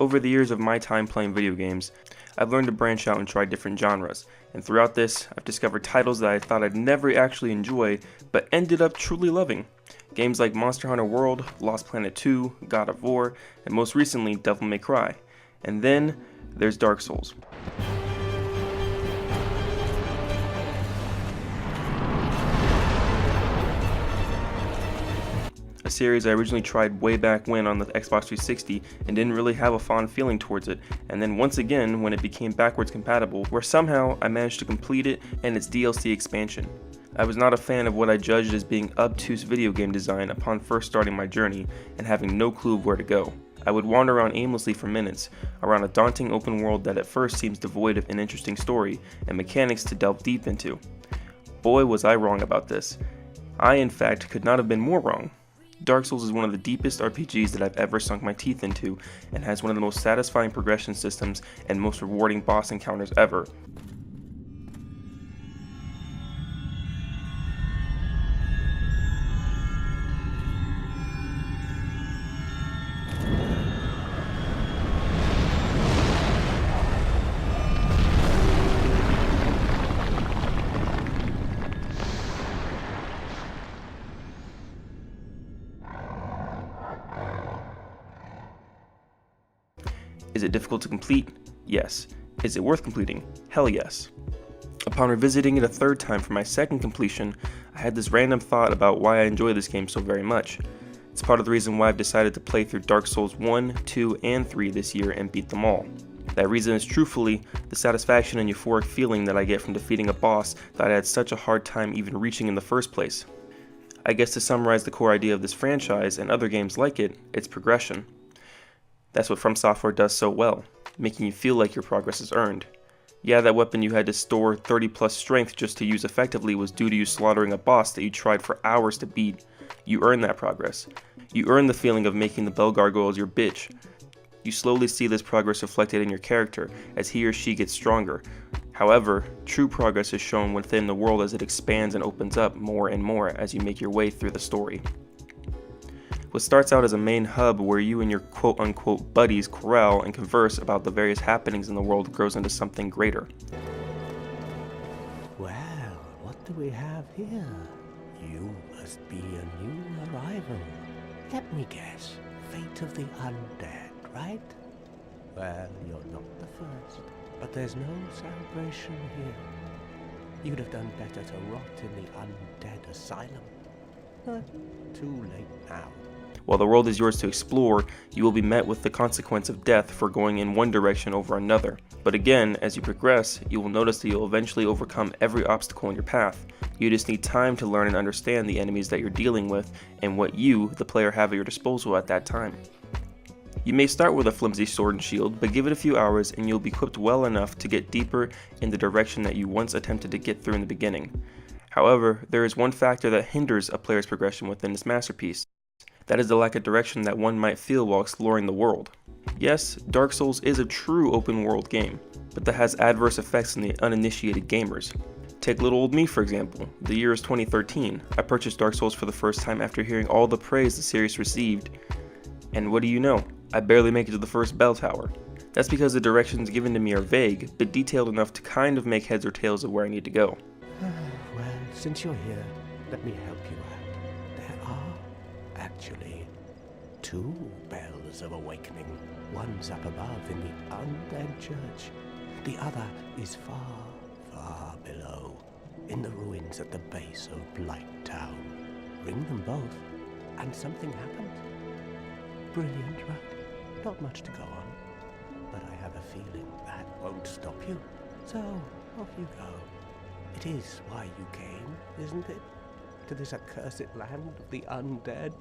Over the years of my time playing video games, I've learned to branch out and try different genres, and throughout this, I've discovered titles that I thought I'd never actually enjoy, but ended up truly loving. Games like Monster Hunter World, Lost Planet 2, God of War, and most recently, Devil May Cry. And then, there's Dark Souls. A series I originally tried way back when on the Xbox 360 and didn't really have a fond feeling towards it, and then once again when it became backwards compatible, where somehow I managed to complete it and its DLC expansion. I was not a fan of what I judged as being obtuse video game design upon first starting my journey and having no clue of where to go. I would wander around aimlessly for minutes, around a daunting open world that at first seems devoid of an interesting story and mechanics to delve deep into. Boy, was I wrong about this. I, in fact, could not have been more wrong. Dark Souls is one of the deepest RPGs that I've ever sunk my teeth into, and has one of the most satisfying progression systems and most rewarding boss encounters ever. Is it difficult to complete? Yes. Is it worth completing? Hell yes. Upon revisiting it a third time for my second completion, I had this random thought about why I enjoy this game so very much. It's part of the reason why I've decided to play through Dark Souls 1, 2, and 3 this year and beat them all. That reason is truthfully the satisfaction and euphoric feeling that I get from defeating a boss that I had such a hard time even reaching in the first place. I guess to summarize the core idea of this franchise and other games like it, it's progression. That's what From Software does so well, making you feel like your progress is earned. Yeah, that weapon you had to store 30 plus strength just to use effectively was due to you slaughtering a boss that you tried for hours to beat. You earn that progress. You earn the feeling of making the bell gargoyles your bitch. You slowly see this progress reflected in your character as he or she gets stronger. However, true progress is shown within the world as it expands and opens up more and more as you make your way through the story. What starts out as a main hub where you and your quote-unquote buddies corral and converse about the various happenings in the world grows into something greater. Well, what do we have here? You must be a new arrival. Let me guess, fate of the undead, right? Well, you're not the first, but there's no celebration here. You'd have done better to rot in the undead asylum. But too late now. While the world is yours to explore, you will be met with the consequence of death for going in one direction over another. But again, as you progress, you will notice that you'll eventually overcome every obstacle in your path. You just need time to learn and understand the enemies that you're dealing with and what you, the player, have at your disposal at that time. You may start with a flimsy sword and shield, but give it a few hours and you'll be equipped well enough to get deeper in the direction that you once attempted to get through in the beginning. However, there is one factor that hinders a player's progression within this masterpiece. That is the lack of direction that one might feel while exploring the world. Yes, Dark Souls is a true open world game, but that has adverse effects on the uninitiated gamers. Take little old me for example. The year is 2013. I purchased Dark Souls for the first time after hearing all the praise the series received. And what do you know? I barely make it to the first bell tower. That's because the directions given to me are vague, but detailed enough to kind of make heads or tails of where I need to go. Well, since you're here, let me help you out. There are, actually, 2 bells of awakening. One's up above in the undead church. The other is far, far below, in the ruins at the base of Blight Town. Ring them both, and something happens. Brilliant, right? Not much to go on, but I have a feeling that won't stop you. So, off you go. It is why you came, isn't it? To this accursed land of the undead?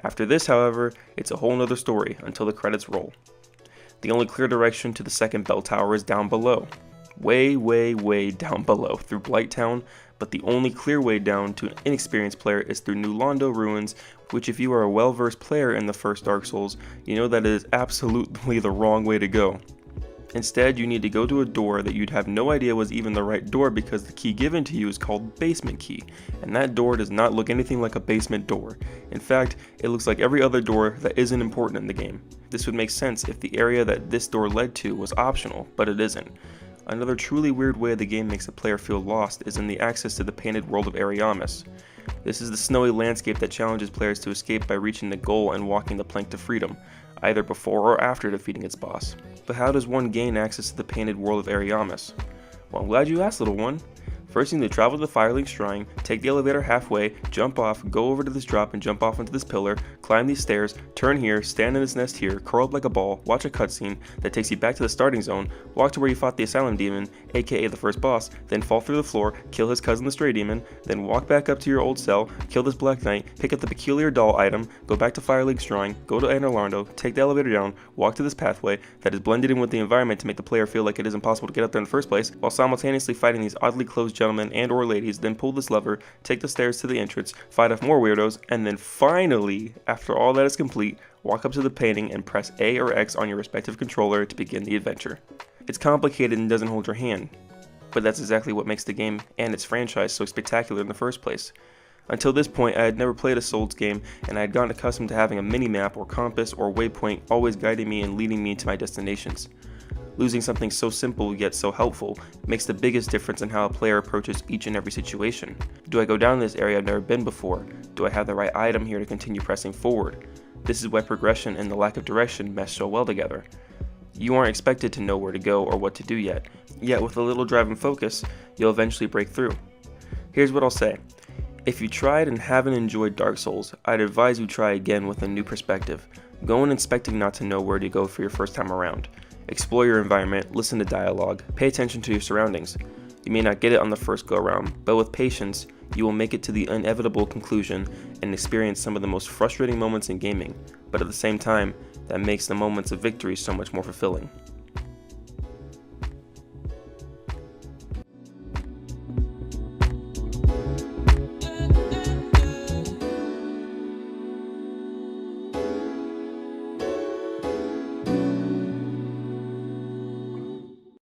After this, however, it's a whole nother story until the credits roll. The only clear direction to the second bell tower is down below. Way, way, way down below through Blight Town, but the only clear way down to an inexperienced player is through New Londo Ruins, which if you are a well-versed player in the first Dark Souls, you know that it is absolutely the wrong way to go. Instead, you need to go to a door that you'd have no idea was even the right door because the key given to you is called basement key, and that door does not look anything like a basement door. In fact, it looks like every other door that isn't important in the game. This would make sense if the area that this door led to was optional, but it isn't. Another truly weird way the game makes a player feel lost is in the access to the painted world of Ariamis. This is the snowy landscape that challenges players to escape by reaching the goal and walking the plank to freedom, either before or after defeating its boss. But how does one gain access to the painted world of Ariamis? Well, I'm glad you asked, little one. First, you need to travel to the Firelink Shrine, take the elevator halfway, jump off, go over to this drop and jump off into this pillar, climb these stairs, turn here, stand in this nest here, curl up like a ball, watch a cutscene that takes you back to the starting zone, walk to where you fought the Asylum Demon, aka the first boss, then fall through the floor, kill his cousin the Stray Demon, then walk back up to your old cell, kill this Black Knight, pick up the peculiar doll item, go back to Firelink Shrine, go to Anorlando, take the elevator down, walk to this pathway that is blended in with the environment to make the player feel like it is impossible to get up there in the first place, while simultaneously fighting these oddly clothed gentlemen and or ladies, then pull this lever, take the stairs to the entrance, fight off more weirdos, and then finally, after all that is complete, walk up to the painting and press A or X on your respective controller to begin the adventure. It's complicated and doesn't hold your hand, but that's exactly what makes the game and its franchise so spectacular in the first place. Until this point, I had never played a Souls game, and I had gotten accustomed to having a mini-map or compass or waypoint always guiding me and leading me to my destinations. Losing something so simple yet so helpful makes the biggest difference in how a player approaches each and every situation. Do I go down this area I've never been before? Do I have the right item here to continue pressing forward? This is why progression and the lack of direction mesh so well together. You aren't expected to know where to go or what to do yet with a little drive and focus, you'll eventually break through. Here's what I'll say. If you tried and haven't enjoyed Dark Souls, I'd advise you try again with a new perspective. Go in expecting not to know where to go for your first time around. Explore your environment, listen to dialogue, pay attention to your surroundings. You may not get it on the first go around, but with patience, you will make it to the inevitable conclusion and experience some of the most frustrating moments in gaming, but at the same time, that makes the moments of victory so much more fulfilling.